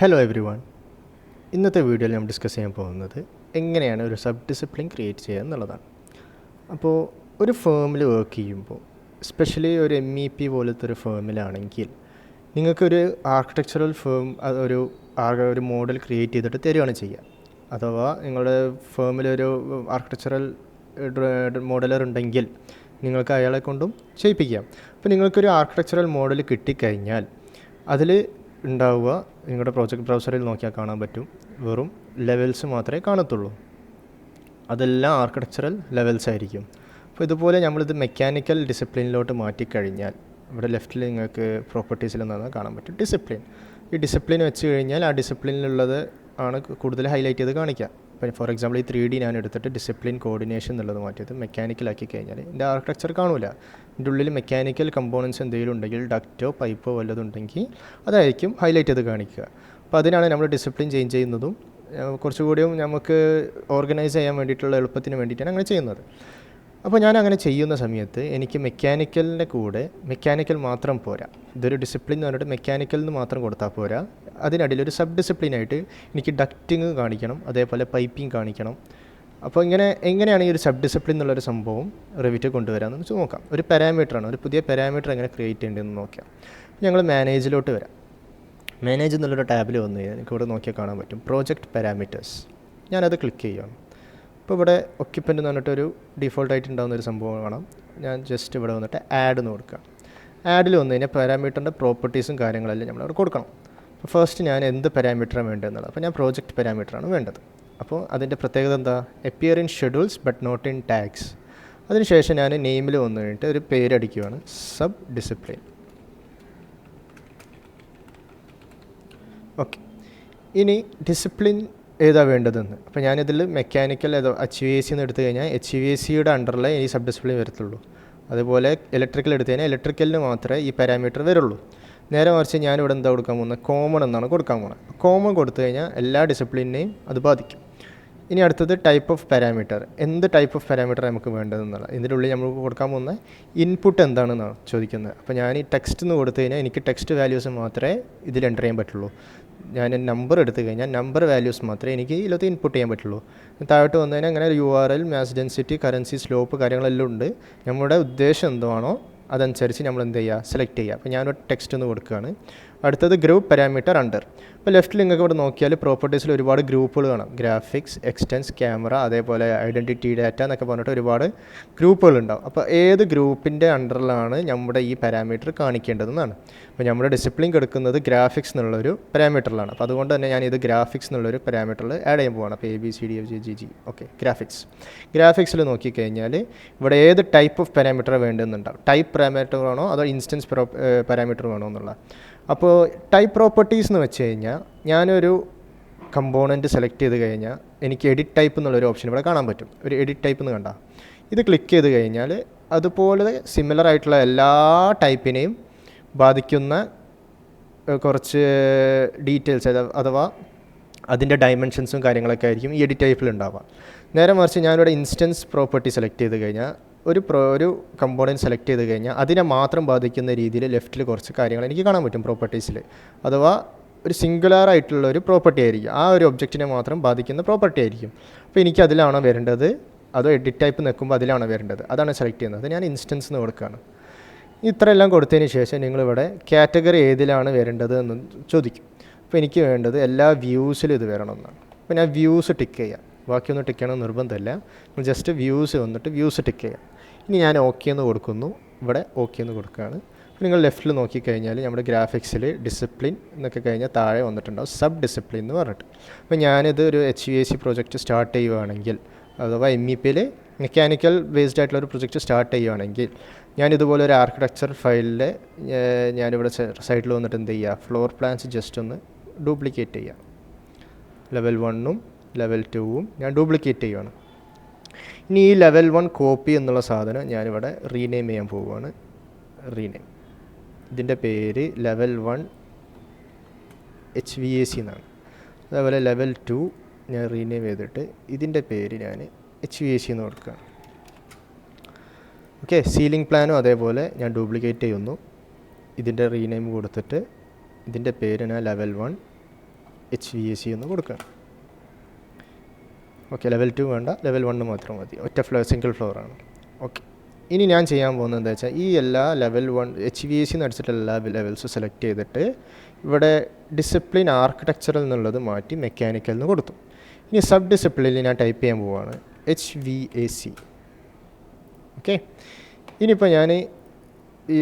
Hello every one. ഇന്നത്തെ വീഡിയോയിൽ ഞാൻ ഡിസ്കസ് ചെയ്യാൻ പോകുന്നത് എങ്ങനെയാണ് ഒരു സബ് ഡിസിപ്ലിൻ ക്രിയേറ്റ് ചെയ്യുക എന്നുള്ളതാണ്. അപ്പോൾ ഒരു ഫേമിൽ വർക്ക് ചെയ്യുമ്പോൾ, എസ്പെഷ്യലി ഒരു MEP പോലത്തെ ഒരു ഫേമിലാണെങ്കിൽ നിങ്ങൾക്കൊരു ആർക്കിടെക്ചറൽ ഫേം ഒരു മോഡൽ ക്രിയേറ്റ് ചെയ്തിട്ട് തരികയാണ് ചെയ്യുക. അഥവാ നിങ്ങളുടെ ഫേമിലൊരു ആർക്കിടെക്ചറൽ മോഡലർ ഉണ്ടെങ്കിൽ നിങ്ങൾക്ക് അയാളെ കൊണ്ടും ചെയ്യിപ്പിക്കാം. അപ്പോൾ നിങ്ങൾക്കൊരു ആർക്കിടെക്ചറൽ മോഡൽ കിട്ടിക്കഴിഞ്ഞാൽ അതിൽ ഉണ്ടാവുക, നിങ്ങളുടെ പ്രോജക്റ്റ് ബ്രൗസറിൽ നോക്കിയാൽ കാണാൻ പറ്റും, വെറും ലെവൽസ് മാത്രമേ കാണത്തുള്ളൂ. അതെല്ലാം ആർക്കിടെക്ചറൽ ലെവൽസ് ആയിരിക്കും. അപ്പോൾ ഇതുപോലെ നമ്മളിത് മെക്കാനിക്കൽ ഡിസിപ്ലിനിലോട്ട് മാറ്റിക്കഴിഞ്ഞാൽ ഇവിടെ ലെഫ്റ്റിൽ നിങ്ങൾക്ക് പ്രോപ്പർട്ടീസിൽ നിന്നാണ് കാണാൻ പറ്റും ഡിസിപ്ലിൻ. ഈ ഡിസിപ്ലിൻ വെച്ച് കഴിഞ്ഞാൽ ആ ഡിസിപ്ലിനിലുള്ളത് ആണ് കൂടുതൽ ഹൈലൈറ്റ് ചെയ്ത് കാണിക്കുക. ഇപ്പോൾ ഫോർ എക്സാമ്പിൾ ഈ 3D ഞാൻ എടുത്തിട്ട് ഡിസിപ്ലിൻ കോർഡിനേഷൻ എന്നുള്ളത് മാറ്റിയത് മെക്കാനിക്കലാക്കി കഴിഞ്ഞാൽ എൻ്റെ ആർക്കിടെക്ചർ കാണില്ല. ഇതിൻ്റെ ഉള്ളിൽ മെക്കാനിക്കൽ കമ്പോണൻസ് എന്തെങ്കിലും ഉണ്ടെങ്കിൽ ഡക്റ്റോ പൈപ്പോ വല്ലതുണ്ടെങ്കിൽ അതായിരിക്കും ഹൈലൈറ്റ് ചെയ്ത് കാണിക്കുക. അപ്പോൾ അതിനാണ് നമ്മൾ ഡിസിപ്ലിൻ ചേഞ്ച് ചെയ്യുന്നതും കുറച്ചുകൂടിയും നമുക്ക് ഓർഗനൈസ് ചെയ്യാൻ വേണ്ടിയിട്ടുള്ള എളുപ്പത്തിന് വേണ്ടിയിട്ടാണ് അങ്ങനെ ചെയ്യുന്നത്. അപ്പോൾ ഞാൻ അങ്ങനെ ചെയ്യുന്ന സമയത്ത് എനിക്ക് മെക്കാനിക്കലിൻ്റെ കൂടെ മെക്കാനിക്കൽ മാത്രം പോരാ, ഇതൊരു ഡിസിപ്ലിൻ എന്ന് പറഞ്ഞിട്ട് മെക്കാനിക്കൽ എന്ന് മാത്രം കൊടുത്താൽ പോരാ, അതിനിടയിലൊരു സബ് ഡിസിപ്ലിനായിട്ട് എനിക്ക് ഡക്റ്റിങ് കാണിക്കണം, അതേപോലെ പൈപ്പിംഗ് കാണിക്കണം. അപ്പോൾ എങ്ങനെയാണ് ഈ ഒരു സബ് ഡിസിപ്ലിൻ എന്നുള്ളൊരു സംഭവം റിവിറ്റ് കൊണ്ടുവരാമെന്ന് വെച്ച് നോക്കാം. ഒരു പാരാമീറ്ററാണ്, ഒരു പുതിയ പാരാമീറ്റർ എങ്ങനെ ക്രിയേറ്റ് ചെയ്യേണ്ടതെന്ന് നോക്കാം. ഞങ്ങൾ മാനേജിലോട്ട് വരാം. മാനേജ് എന്നുള്ളൊരു ടാബിൽ വന്നു കഴിഞ്ഞാൽ എനിക്ക് ഇവിടെ നോക്കിയാൽ കാണാൻ പറ്റും പ്രോജക്റ്റ് പാരാമീറ്റേഴ്സ്. ഞാനത് ക്ലിക്ക് ചെയ്യുകയാണ്. ഇപ്പോൾ ഇവിടെ ഒക്യുപ്പൻ്റ് എന്ന് പറഞ്ഞിട്ടൊരു ഡിഫോൾട്ടായിട്ട് ഉണ്ടാകുന്നൊരു സംഭവം കാണാം. ഞാൻ ജസ്റ്റ് ഇവിടെ വന്നിട്ട് ആഡ് എന്ന് കൊടുക്കുക. ആഡിൽ വന്നു കഴിഞ്ഞാൽ പാരാമീറ്ററിൻ്റെ പ്രോപ്പർട്ടീസും കാര്യങ്ങളെല്ലാം നമ്മളവിടെ കൊടുക്കണം. അപ്പോൾ ഫസ്റ്റ് ഞാൻ എന്ത് പാരാമീറ്ററാണ് വേണ്ടതെന്നുള്ളത്, അപ്പോൾ ഞാൻ പ്രോജക്റ്റ് പാരാമീറ്ററാണ് വേണ്ടത്. അപ്പോൾ അതിൻ്റെ പ്രത്യേകത എന്താ? Appear in schedules but not in tags. അതിനുശേഷം ഞാൻ നെയിമിൽ വന്നു കഴിഞ്ഞിട്ട് ഒരു പേരടിക്കുകയാണ്, സബ് ഡിസിപ്ലിൻ. ഓക്കെ, ഇനി ഡിസിപ്ലിൻ ഏതാ വേണ്ടതെന്ന്. അപ്പോൾ ഞാനിതിൽ മെക്കാനിക്കൽ HVAC എന്ന് എടുത്തു കഴിഞ്ഞാൽ HVACയുടെ അണ്ടറിലെ ഈ സബ് ഡിസിപ്ലിൻ വരത്തുള്ളൂ. അതുപോലെ ഇലക്ട്രിക്കൽ എടുത്തു കഴിഞ്ഞാൽ ഇലക്ട്രിക്കലിന് മാത്രമേ ഈ പാരാമീറ്റർ വരുള്ളൂ. നേരെ മറിച്ച് ഞാനിവിടെ എന്താ കൊടുക്കാൻ പോകുന്നത്? കോമൺ എന്നാണ് കൊടുക്കാൻ പോകുന്നത്. കോമൺ കൊടുത്തു കഴിഞ്ഞാൽ എല്ലാ ഡിസിപ്ലിനെയും അത് ബാധിക്കും. ഇനി അടുത്തത് ടൈപ്പ് ഓഫ് പാരാമീറ്റർ. എന്ത് ടൈപ്പ് ഓഫ് പാരാമീറ്റർ നമുക്ക് വേണ്ടതെന്നുള്ളത് ഇതിൻ്റെ ഉള്ളിൽ നമുക്ക് കൊടുക്കാൻ പോകുന്ന ഇൻപുട്ട് എന്താണെന്നാണ് ചോദിക്കുന്നത്. അപ്പോൾ ഞാൻ ഈ ടെക്സ്റ്റ് എന്ന് കൊടുത്തു കഴിഞ്ഞാൽ എനിക്ക് ടെക്സ്റ്റ് വാല്യൂസ് മാത്രമേ ഇതിൽ എൻ്റർ ചെയ്യാൻ പറ്റുള്ളൂ. ഞാൻ നമ്പർ എടുത്തു കഴിഞ്ഞാൽ നമ്പർ വാല്യൂസ് മാത്രമേ എനിക്ക് ഇതിലത്ത് ഇൻപുട്ട് ചെയ്യാൻ പറ്റുള്ളൂ. താഴോട്ട് വന്നു കഴിഞ്ഞാൽ അങ്ങനെ URL, mass density, currency, slope കാര്യങ്ങളെല്ലാം ഉണ്ട്. നമ്മുടെ ഉദ്ദേശം എന്താണോ അതനുസരിച്ച് നമ്മൾ എന്ത് ചെയ്യുക, സെലക്ട് ചെയ്യുക. അപ്പോൾ ഞാനൊരു ടെക്സ്റ്റ് ഒന്ന് കൊടുക്കുകയാണ്. അടുത്തത് ഗ്രൂപ്പ് പാരാമീറ്റർ അണ്ടർ. അപ്പോൾ ലെഫ്റ്റിൽ നിങ്ങൾക്ക് ഇവിടെ നോക്കിയാൽ പ്രോപ്പർട്ടീസിൽ ഒരുപാട് ഗ്രൂപ്പുകൾ കാണാം. ഗ്രാഫിക്സ്, എക്സ്റ്റൻസ്, ക്യാമറ, അതേപോലെ ഐഡൻറ്റിറ്റി ഡാറ്റ എന്നൊക്കെ പറഞ്ഞിട്ട് ഒരുപാട് ഗ്രൂപ്പുകൾ ഉണ്ടാവും. അപ്പോൾ ഏത് ഗ്രൂപ്പിൻ്റെ അണ്ടറിലാണ് നമ്മുടെ ഈ പാരാമീറ്റർ കാണിക്കേണ്ടതെന്നാണ്. അപ്പോൾ നമ്മുടെ ഡിസിപ്ലിൻ കൊടുക്കുന്നത് ഗ്രാഫിക്സ് എന്നുള്ളൊരു പാരാമീറ്ററിലാണ്. അപ്പോൾ അതുകൊണ്ട് തന്നെ ഞാൻ ഇത് ഗ്രാഫിക്സ് എന്നുള്ളൊരു പാരാമീറ്ററിൽ ആഡ് ചെയ്യാൻ പോവാണ്. അപ്പോൾ ABCDFGGG. ഓക്കെ, ഗ്രാഫിക്സിൽ നോക്കിക്കഴിഞ്ഞാൽ ഇവിടെ ഏത് ടൈപ്പ് ഓഫ് പാരാമീറ്റർ വേണ്ടതെന്നുണ്ടാവും. ടൈപ്പ് പാരാമീറ്റർ വേണോ അതോ ഇൻസ്റ്റൻസ് പാരാമീറ്റർ വേണോ എന്നുള്ള. അപ്പോൾ ടൈപ്പ് പ്രോപ്പർട്ടീസ് എന്ന് വെച്ച് കഴിഞ്ഞാൽ ഞാനൊരു കമ്പോണൻറ്റ് സെലക്ട് ചെയ്ത് കഴിഞ്ഞാൽ എനിക്ക് എഡിറ്റ് ടൈപ്പ് എന്നുള്ളൊരു ഓപ്ഷൻ ഇവിടെ കാണാൻ പറ്റും. ഒരു എഡിറ്റ് ടൈപ്പ് എന്ന് കണ്ടാൽ ഇത് ക്ലിക്ക് ചെയ്ത് കഴിഞ്ഞാൽ അതുപോലെ സിമിലർ ആയിട്ടുള്ള എല്ലാ ടൈപ്പിനെയും ബാധിക്കുന്ന കുറച്ച് ഡീറ്റെയിൽസ് അഥവാ അതിൻ്റെ ഡയമെൻഷൻസും കാര്യങ്ങളൊക്കെ ആയിരിക്കും ഈ എഡിറ്റ് ടൈപ്പിൽ ഉണ്ടാവുക. നേരെ മറിച്ച് ഞാനിവിടെ ഇൻസ്റ്റൻസ് പ്രോപ്പർട്ടി സെലക്ട് ചെയ്ത് കഴിഞ്ഞാൽ ഒരു കമ്പോണൻറ്റ് സെലക്ട് ചെയ്ത് കഴിഞ്ഞാൽ അതിനെ മാത്രം ബാധിക്കുന്ന രീതിയിൽ ലെഫ്റ്റിൽ കുറച്ച് കാര്യങ്ങൾ എനിക്ക് കാണാൻ പറ്റും പ്രോപ്പർട്ടീസിൽ. അഥവാ ഒരു സിംഗുലാർ ആയിട്ടുള്ള ഒരു പ്രോപ്പർട്ടി ആയിരിക്കും, ആ ഒരു ഒബ്ജക്റ്റിനെ മാത്രം ബാധിക്കുന്ന പ്രോപ്പർട്ടി ആയിരിക്കും. അപ്പോൾ എനിക്ക് അതിലാണോ വരേണ്ടത് അതോ എഡിറ്റ് ടൈപ്പ് നിൽക്കുമ്പോൾ അതിലാണോ വരേണ്ടത്, അതാണ് സെലക്ട് ചെയ്യുന്നത്. ഞാൻ ഇൻസ്റ്റൻസ് എന്ന് കൊടുക്കുകയാണ്. ഇത്രയെല്ലാം കൊടുത്തതിന് ശേഷം നിങ്ങളിവിടെ കാറ്റഗറി ഏതിലാണ് വരേണ്ടത് എന്ന് ചോദിക്കും. അപ്പോൾ എനിക്ക് വേണ്ടത് എല്ലാ വ്യൂസിലും ഇത് വരണമെന്നാണ്. അപ്പോൾ ഞാൻ വ്യൂസ് ടിക്ക് ചെയ്യാം. ബാക്കിയൊന്നും ടിക്ക് ചെയ്യണമെന്ന് നിർബന്ധമില്ല. ജസ്റ്റ് വ്യൂസ് വന്നിട്ട് വ്യൂസ് ടിക്ക് ചെയ്യാം. ഇനി ഞാൻ ഓക്കെ എന്ന് കൊടുക്കുന്നു, ഇവിടെ ഓക്കെ എന്ന് കൊടുക്കുകയാണ്. നിങ്ങൾ ലെഫ്റ്റിൽ നോക്കിക്കഴിഞ്ഞാൽ നമ്മുടെ ഗ്രാഫിക്സിൽ ഡിസിപ്ലിൻ എന്നൊക്കെ കഴിഞ്ഞാൽ താഴെ വന്നിട്ടുണ്ടാവും സബ് ഡിസിപ്ലിൻ എന്ന് പറഞ്ഞിട്ട്. അപ്പോൾ ഞാനിത് ഒരു HVAC പ്രോജക്റ്റ് സ്റ്റാർട്ട് ചെയ്യുകയാണെങ്കിൽ അഥവാ MEPയിൽ മെക്കാനിക്കൽ ബേസ്ഡ് ആയിട്ടുള്ളൊരു പ്രൊജക്റ്റ് സ്റ്റാർട്ട് ചെയ്യുകയാണെങ്കിൽ ഞാനിതുപോലെ ഒരു ആർക്കിടെക്ചർ ഫയലിൽ ഞാനിവിടെ സൈഡിൽ വന്നിട്ട് എന്ത് ചെയ്യുക, ഫ്ലോർ പ്ലാൻസ് ജസ്റ്റ് ഒന്ന് ഡ്യൂപ്ലിക്കേറ്റ് ചെയ്യുക. ലെവൽ 1ഉം ലെവൽ 2ഉം ഞാൻ ഡ്യൂപ്ലിക്കേറ്റ് ചെയ്യുകയാണ്. ഇനി ഈ ലെവൽ 1 കോപ്പി എന്നുള്ള സാധനം ഞാനിവിടെ റീനെയിം ചെയ്യാൻ പോവുകയാണ്. റീനെയിം, ഇതിൻ്റെ പേര് ലെവൽ 1 HVAC എന്നാണ്. അതേപോലെ ലെവൽ 2 ഞാൻ റീനെയിം ചെയ്തിട്ട് ഇതിൻ്റെ പേര് ഞാൻ HVAC എന്ന് കൊടുക്കുകയാണ്. ഓക്കെ, സീലിംഗ് പ്ലാനും അതേപോലെ ഞാൻ ഡ്യൂപ്ലിക്കേറ്റ് ചെയ്യുന്നു. ഇതിൻ്റെ റീനെയിം കൊടുത്തിട്ട് ഇതിൻ്റെ പേര് ഞാൻ ലെവൽ 1 HVAC എന്ന് കൊടുക്കുകയാണ്. ഓക്കെ, ലെവൽ 2 വേണ്ട, ലെവൽ 1 മാത്രം മതി, ഒറ്റ സിംഗിൾ ഫ്ലോറാണ്. ഓക്കെ, ഇനി ഞാൻ ചെയ്യാൻ പോകുന്നത് എന്താ വെച്ചാൽ ഈ എല്ലാ ലെവൽ 1 HVAC എന്ന് അടിച്ചിട്ട് എല്ലാ ലെവൽസും സെലക്ട് ചെയ്തിട്ട് ഇവിടെ ഡിസിപ്ലിൻ ആർക്കിടെക്ചറിൽ നിന്നുള്ളത് മാറ്റി മെക്കാനിക്കൽ എന്ന് കൊടുത്തു. ഇനി സബ് ഡിസിപ്ലിനിൽ ഞാൻ ടൈപ്പ് ചെയ്യാൻ പോവുകയാണ് HVAC. ഓക്കെ, ഇനിയിപ്പോൾ ഞാൻ ഈ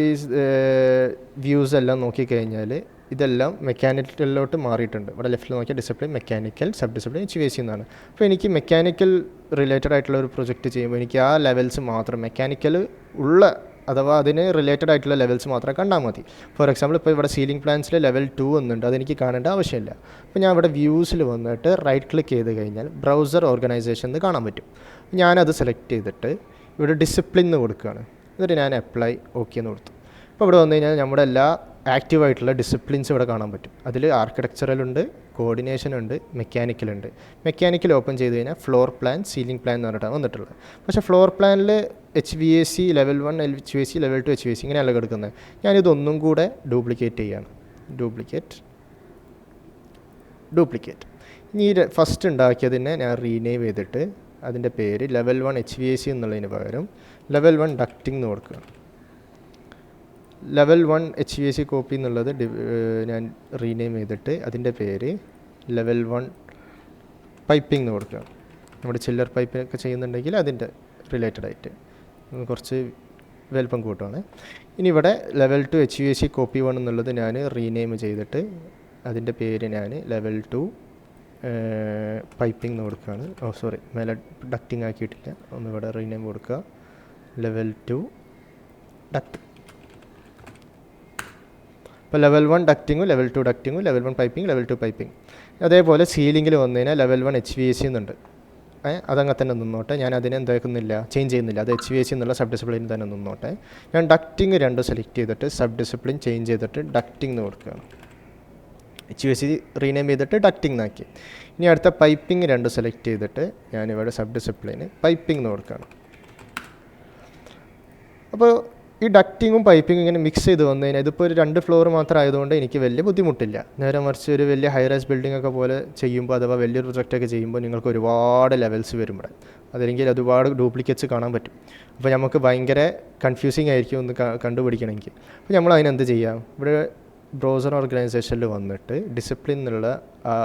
വ്യൂസ് എല്ലാം നോക്കിക്കഴിഞ്ഞാൽ ഇതെല്ലാം മെക്കാനിക്കലിലോട്ട് മാറിയിട്ടുണ്ട്. ഇവിടെ ലെഫ്റ്റിൽ നോക്കിയാൽ discipline, mechanical, sub discipline, HVAC എന്നാണ്. അപ്പോൾ എനിക്ക് മെക്കാനിക്കൽ റിലേറ്റഡ് ആയിട്ടുള്ള ഒരു പ്രൊജക്റ്റ് ചെയ്യുമ്പോൾ എനിക്ക് ആ ലെവൽസ് മാത്രം മെക്കാനിക്കൽ ഉള്ള അഥവാ അതിന് റിലേറ്റഡ് ആയിട്ടുള്ള ലെവൽസ് മാത്രം കണ്ടാൽ മതി. ഫോർ എക്സാമ്പിൾ ഇപ്പോൾ ഇവിടെ സീലിംഗ് പ്ലാൻസിൽ ലെവൽ 2 എന്നുണ്ട്, അതെനിക്ക് കാണേണ്ട ആവശ്യമില്ല. അപ്പോൾ ഞാൻ ഇവിടെ വ്യൂസിൽ വന്നിട്ട് റൈറ്റ് ക്ലിക്ക് ചെയ്ത് കഴിഞ്ഞാൽ ബ്രൗസർ ഓർഗനൈസേഷൻ എന്ന് കാണാൻ പറ്റും. ഞാനത് സെലക്ട് ചെയ്തിട്ട് ഇവിടെ ഡിസിപ്ലിൻ എന്ന് കൊടുക്കുകയാണ്. എന്നിട്ട് ഞാൻ അപ്ലൈ ഓക്കെ എന്ന് കൊടുത്തു. അപ്പോൾ ഇവിടെ വന്നു കഴിഞ്ഞാൽ നമ്മുടെ എല്ലാ ആക്റ്റീവായിട്ടുള്ള ഡിസിപ്ലിൻസ് ഇവിടെ കാണാൻ പറ്റും. അതിൽ ആർക്കിടെക്ചറലുണ്ട്, കോർഡിനേഷൻ ഉണ്ട്, മെക്കാനിക്കലുണ്ട്. മെക്കാനിക്കൽ ഓപ്പൺ ചെയ്ത് കഴിഞ്ഞാൽ ഫ്ലോർ പ്ലാൻ, സീലിംഗ് പ്ലാൻ എന്ന് പറഞ്ഞിട്ടാണ് വന്നിട്ടുള്ളത്. പക്ഷേ ഫ്ലോർ പ്ലാനിൽ HVAC level 1 HVAC, level 2 HVAC ഇങ്ങനെയല്ല കിടക്കുന്നത്. ഞാനിതൊന്നും കൂടെ ഡ്യൂപ്ലിക്കേറ്റ് ചെയ്യാണ്. ഡ്യൂപ്ലിക്കേറ്റ്. ഇനി ഫസ്റ്റ് ഉണ്ടാക്കിയതിനെ ഞാൻ റീനെയിം ചെയ്തിട്ട് അതിൻ്റെ പേര് ലെവൽ 1 HVAC എന്നുള്ളതിന് പകരം ലെവൽ 1 ഡക്റ്റിംഗ് എന്ന് കൊടുക്കുകയാണ്. ലെവൽ 1 HVAC കോപ്പി എന്നുള്ളത് ഞാൻ റീനെയിം ചെയ്തിട്ട് അതിൻ്റെ പേര് ലെവൽ 1 പൈപ്പിംഗ് എന്ന് കൊടുക്കുകയാണ്. നമ്മുടെ ചില്ലർ പൈപ്പൊക്കെ ചെയ്യുന്നുണ്ടെങ്കിൽ അതിൻ്റെ റിലേറ്റഡ് ആയിട്ട് കുറച്ച് വലുപ്പം കൂട്ടുകയാണ്. ഇനി ഇവിടെ ലെവൽ 2 HVAC കോപ്പി 1 എന്നുള്ളത് ഞാൻ റീനെയിം ചെയ്തിട്ട് അതിൻ്റെ പേര് ഞാൻ ലെവൽ 2 പൈപ്പിംഗ് എന്ന് കൊടുക്കുകയാണ്. സോറി, മേലെ ഡക്റ്റിംഗ് ആക്കിയിട്ടില്ല, ഒന്നിവിടെ റീനെയിം കൊടുക്കുക, ലെവൽ 2 ഡക്റ്റ്. ഇപ്പോൾ ലെവൽ 1 ഡക്റ്റിങ്ങും ലെവൽ 2 ഡക്റ്റിങ്ങും, ലെവൽ 1 പൈപ്പിംഗ്, ലെവൽ 2 പൈപ്പിംഗ്. അതേപോലെ സീലിംഗിൽ വന്നു കഴിഞ്ഞാൽ ലെവൽ 1 HVAC എന്നുണ്ട്. അതങ്ങനെ തന്നെ നിന്നോട്ടെ, ഞാൻ അതിനെ എന്താക്കുന്നില്ല, ചേഞ്ച് ചെയ്യുന്നില്ല, അത് HVAC എന്നുള്ള സബ് ഡിസിപ്ലിനിൽ തന്നെ നിന്നോട്ടെ. ഞാൻ ഡക്റ്റിംഗ് 2 സെലക്ട് ചെയ്തിട്ട് സബ് ഡിസിപ്ലിൻ ചേഞ്ച് ചെയ്തിട്ട് ഡക്റ്റിംഗ് എന്ന് കൊടുക്കുകയാണ്. HVAC റീനെയിം ചെയ്തിട്ട് ഡക്റ്റിംഗ് എന്നാക്കി. ഇനി അടുത്ത പൈപ്പിംഗ് 2 സെലക്ട് ചെയ്തിട്ട് ഞാനിവിടെ സബ് ഡിസിപ്ലിന് പൈപ്പിംഗ് എന്ന് കൊടുക്കുകയാണ്. അപ്പോൾ ഈ ഡക്റ്റിങ്ങും പൈപ്പിങ്ങും ഇങ്ങനെ മിക്സ് ചെയ്ത് വന്നു കഴിഞ്ഞാൽ ഇതിപ്പോൾ ഒരു 2 ഫ്ലോർ മാത്രം ആയതുകൊണ്ട് എനിക്ക് വലിയ ബുദ്ധിമുട്ടില്ല. നേരെ മറിച്ച് ഒരു വലിയ ഹൈറൈസ് ബിൽഡിംഗ് ഒക്കെ പോലെ ചെയ്യുമ്പോൾ അഥവാ വലിയൊരു പ്രൊജക്റ്റൊക്കെ ചെയ്യുമ്പോൾ നിങ്ങൾക്ക് ഒരുപാട് ലെവൽസ് വരും ഇവിടെ. അതല്ലെങ്കിൽ ഒരുപാട് ഡ്യൂപ്ലിക്കേറ്റ്സ് കാണാൻ പറ്റും. അപ്പോൾ നമുക്ക് ഭയങ്കര കൺഫ്യൂസിങ് ആയിരിക്കും ഒന്ന് കണ്ടുപിടിക്കണമെങ്കിൽ. അപ്പോൾ നമ്മൾ അതിനെന്ത് ചെയ്യാം, ഇവിടെ ബ്രൗസർ ഓർഗനൈസേഷനിൽ വന്നിട്ട് ഡിസിപ്ലിൻ എന്നുള്ള ആ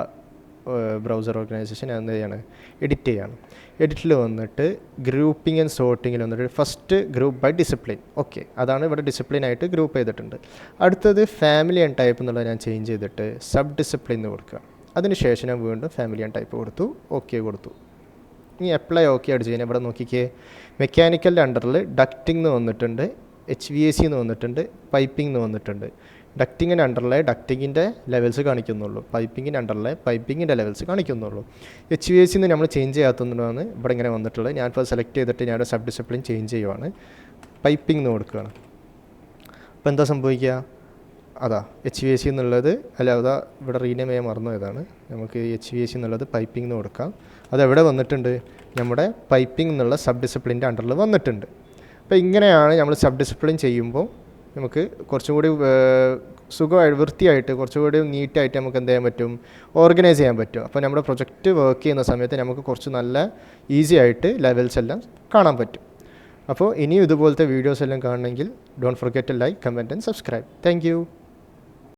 ബ്രൗസർ ഓർഗനൈസേഷൻ എന്ത് ചെയ്യാണ്, എഡിറ്റ് ചെയ്യാണ്. എഡിറ്റിൽ വന്നിട്ട് ഗ്രൂപ്പിംഗ് ആൻഡ് സോർട്ടിങ്ങിൽ വന്നിട്ട് first group by discipline. Okay, അതാണ് ഇവിടെ ഡിസിപ്ലിനായിട്ട് ഗ്രൂപ്പ് ചെയ്തിട്ടുണ്ട്. അടുത്തത് ഫാമിലി ആൻഡ് ടൈപ്പ് എന്നുള്ളത് ഞാൻ ചേഞ്ച് ചെയ്തിട്ട് സബ് ഡിസിപ്ലിൻ എന്ന് കൊടുക്കുക. അതിനുശേഷം ഞാൻ വീണ്ടും ഫാമിലി ആൻഡ് ടൈപ്പ് കൊടുത്തു, ഓക്കെ കൊടുത്തു. ഇനി അപ്ലൈ ഓക്കെ അടിച്ച് കഴിഞ്ഞാൽ ഇവിടെ നോക്കിക്കേ, മെക്കാനിക്കലിൻ്റെ അണ്ടറിൽ ഡക്റ്റിംഗ് എന്ന് വന്നിട്ടുണ്ട്, HVAC എന്ന് വന്നിട്ടുണ്ട്, പൈപ്പിംഗ് എന്ന് വന്നിട്ടുണ്ട്. ഡക്റ്റിങ്ങിൻ്റെ അണ്ടറിലെ ഡക്റ്റിങ്ങിൻ്റെ ലെവൽസ് കാണിക്കുന്നുള്ളൂ, പൈപ്പിങ്ങിൻ്റെ അണ്ടറിലെ പൈപ്പിങ്ങിൻ്റെ ലെവൽസ് കാണിക്കുന്നുള്ളൂ. HVAC എന്ന് നമ്മൾ ചേഞ്ച് ചെയ്യാത്തതുകൊണ്ടാണ് ഇവിടെ ഇങ്ങനെ വന്നിട്ടുള്ളത്. ഞാനിപ്പോൾ സെലക്ട് ചെയ്തിട്ട് ഞാൻ സബ് ഡിസിപ്ലിൻ ചേഞ്ച് ചെയ്യുവാണ്, പൈപ്പിംഗ് എന്ന് കൊടുക്കുകയാണ്. അപ്പോൾ എന്താ സംഭവിക്കുക, അതാ HVAC എന്നുള്ളത് അതാ ഇവിടെ റീനെയിം ചെയ്യാൻ മറന്നതാണ്. നമുക്ക് HVAC എന്നുള്ളത് പൈപ്പിംഗ് എന്ന് കൊടുക്കാം. അതെവിടെ വന്നിട്ടുണ്ട്, നമ്മുടെ പൈപ്പിംഗ് എന്നുള്ള സബ് ഡിസിപ്ലിൻ്റെ അണ്ടറിൽ വന്നിട്ടുണ്ട്. അപ്പോൾ ഇങ്ങനെയാണ് നമ്മൾ സബ് ഡിസിപ്ലിൻ ചെയ്യുമ്പോൾ നമുക്ക് കുറച്ചും കൂടി സുഖമായിട്ട് വൃത്തിയായിട്ട് കുറച്ചുകൂടി നീറ്റായിട്ട് നമുക്ക് എന്ത് ചെയ്യാൻ പറ്റും, ഓർഗനൈസ് ചെയ്യാൻ പറ്റും. അപ്പോൾ നമ്മുടെ പ്രൊജക്റ്റ് വർക്ക് ചെയ്യുന്ന സമയത്ത് നമുക്ക് കുറച്ച് നല്ല ഈസി ആയിട്ട് ലെവൽസ് എല്ലാം കാണാൻ പറ്റും. അപ്പോൾ ഇനിയും ഇതുപോലത്തെ വീഡിയോസ് എല്ലാം കാണണമെങ്കിൽ don't forget to like, comment and subscribe. Thank U.